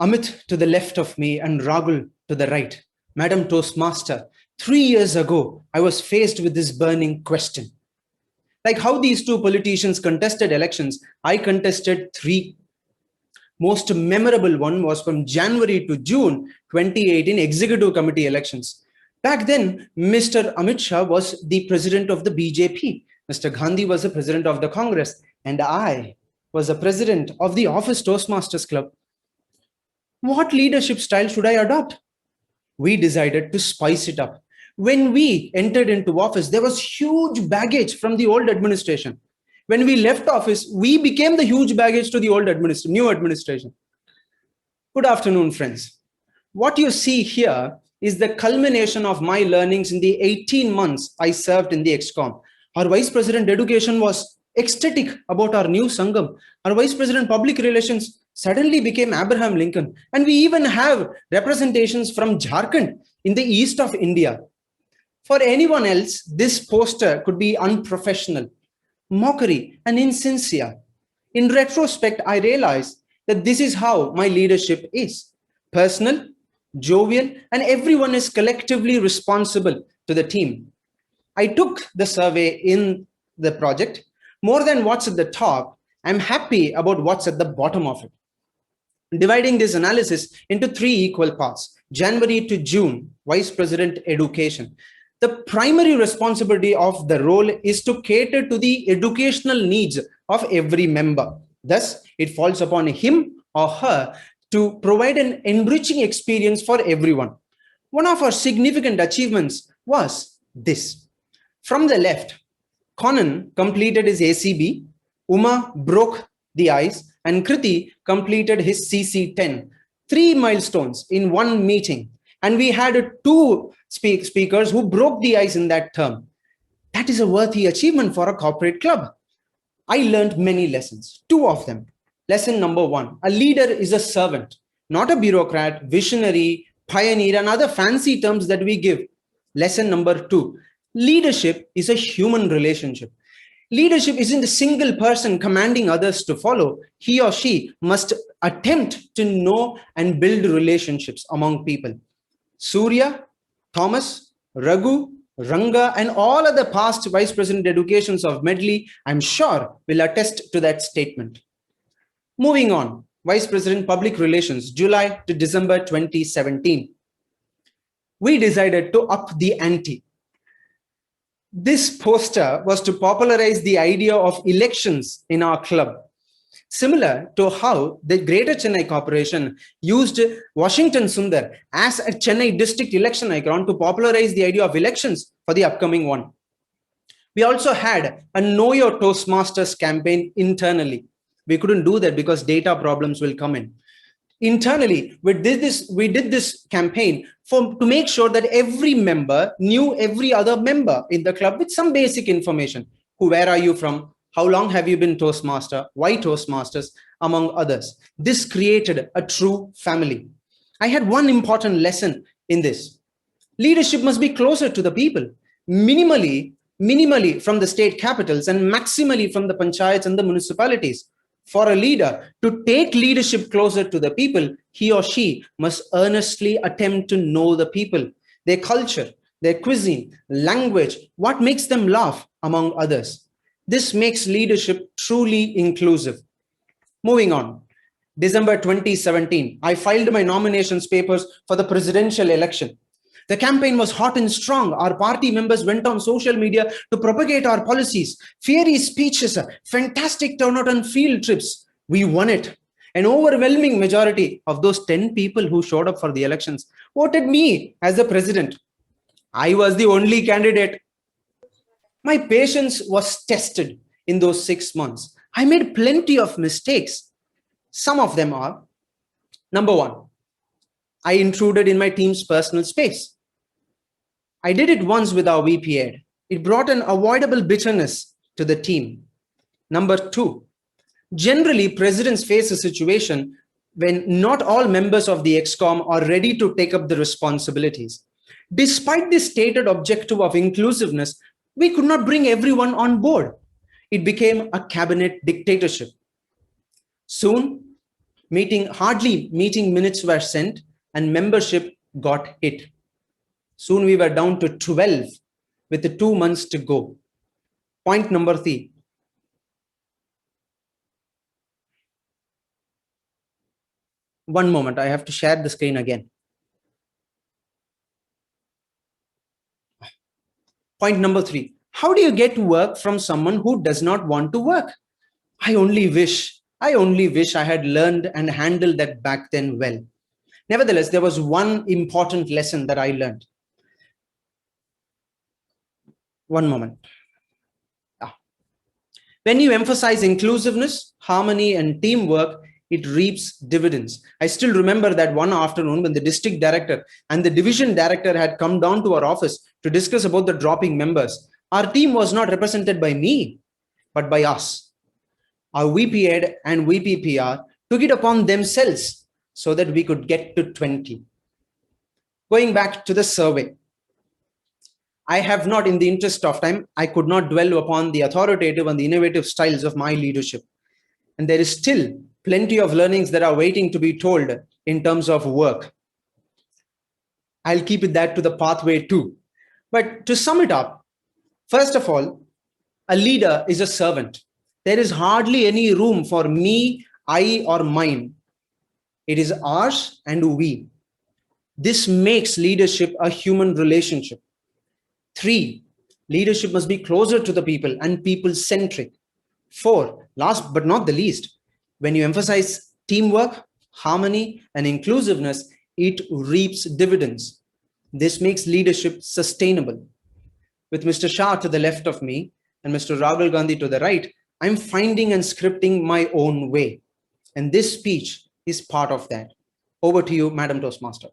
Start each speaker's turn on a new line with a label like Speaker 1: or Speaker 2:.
Speaker 1: Amit to the left of me and Rahul to the right. Madam Toastmaster, 3 years ago, I was faced with this burning question. Like how these two politicians contested elections, I contested three. Most memorable one was from January to June 2018 Executive Committee elections. Back then, Mr. Amit Shah was the president of the BJP. Mr. Gandhi was the president of the Congress. And I was the president of the Office Toastmasters Club. What leadership style should I adopt? We decided to spice it up. When we entered into office, there was huge baggage from the old administration. When we left office, we became the huge baggage to the new administration. Good afternoon, friends. What you see here is the culmination of my learnings in the 18 months I served in the ExCom. Our Vice President Education was ecstatic about our new Sangam. Our Vice President Public Relations suddenly became Abraham Lincoln. And we even have representations from Jharkhand in the east of India. For anyone else, this poster could be unprofessional, mockery, and insincere. In retrospect, I realized that this is how my leadership is. Personal, jovial, and everyone is collectively responsible to the team. I took the survey in the project. More than what's at the top, I'm happy about what's at the bottom of it. Dividing this analysis into three equal parts, January to June, Vice President Education. The primary responsibility of the role is to cater to the educational needs of every member. Thus, it falls upon him or her to provide an enriching experience for everyone. One of our significant achievements was this. From the left, Conan completed his ACB, Uma broke the ice, and Kriti completed his CC10. 3 milestones in one meeting. And we had two speakers who broke the ice in that term. That is a worthy achievement for a corporate club. I learned many lessons, 2 of them. Lesson number 1, a leader is a servant, not a bureaucrat, visionary, pioneer, and other fancy terms that we give. Lesson number 2, leadership is a human relationship. Leadership isn't a single person commanding others to follow. He or she must attempt to know and build relationships among people. Surya, Thomas, Raghu, Ranga, and all other past Vice President educations of Medley, I'm sure, will attest to that statement. Moving on, Vice President Public Relations, July to December 2017. We decided to up the ante. This poster was to popularize the idea of elections in our club, similar to how the Greater Chennai Corporation used Washington Sundar as a Chennai district election icon to popularize the idea of elections for the upcoming one. We also had a Know Your Toastmasters campaign internally. We couldn't do that because data problems will come in. Internally, we did this campaign to make sure that every member knew every other member in the club with some basic information. Where are you from? How long have you been Toastmaster? Why Toastmasters? Among others. This created a true family. I had one important lesson in this. Leadership must be closer to the people. Minimally from the state capitals and maximally from the panchayats and the municipalities. For a leader to take leadership closer to the people, he or she must earnestly attempt to know the people, their culture, their cuisine, language, what makes them laugh, among others. This makes leadership truly inclusive. Moving on, December 2017, I filed my nominations papers for the presidential election. The campaign was hot and strong. Our party members went on social media to propagate our policies. Fiery speeches, fantastic turnout on field trips. We won it. An overwhelming majority of those 10 people who showed up for the elections voted me as the president. I was the only candidate. My patience was tested in those 6 months. I made plenty of mistakes. Some of them are, number 1, I intruded in my team's personal space. I did it once with our VP Ed. It brought an avoidable bitterness to the team. Number 2, generally presidents face a situation when not all members of the ExCom are ready to take up the responsibilities. Despite the stated objective of inclusiveness, we could not bring everyone on board. It became a cabinet dictatorship. Soon, Hardly meeting minutes were sent and membership got hit. Soon we were down to 12 with the 2 months to go. Point number 3. One moment, I have to share the screen again. Point number 3. How do you get work from someone who does not want to work? I only wish I had learned and handled that back then well. Nevertheless, there was one important lesson that I learned. One moment. When you emphasize inclusiveness, harmony, and teamwork, it reaps dividends. I still remember that one afternoon when the district director and the division director had come down to our office to discuss about the dropping members. Our team was not represented by me, but by us. Our VP Ed and VP PR took it upon themselves so that we could get to 20. Going back to the survey, I have not, in the interest of time, I could not dwell upon the authoritative and the innovative styles of my leadership. And there is still plenty of learnings that are waiting to be told in terms of work. I'll keep it that to the pathway too. But to sum it up, first of all, a leader is a servant. There is hardly any room for me, I, or mine. It is ours and we. This makes leadership a human relationship. 3, leadership must be closer to the people and people-centric. 4, last but not the least, when you emphasize teamwork, harmony, and inclusiveness, it reaps dividends. This makes leadership sustainable. With Mr. Shah to the left of me and Mr. Rahul Gandhi to the right, I'm finding and scripting my own way. And this speech is part of that. Over to you, Madam Toastmaster.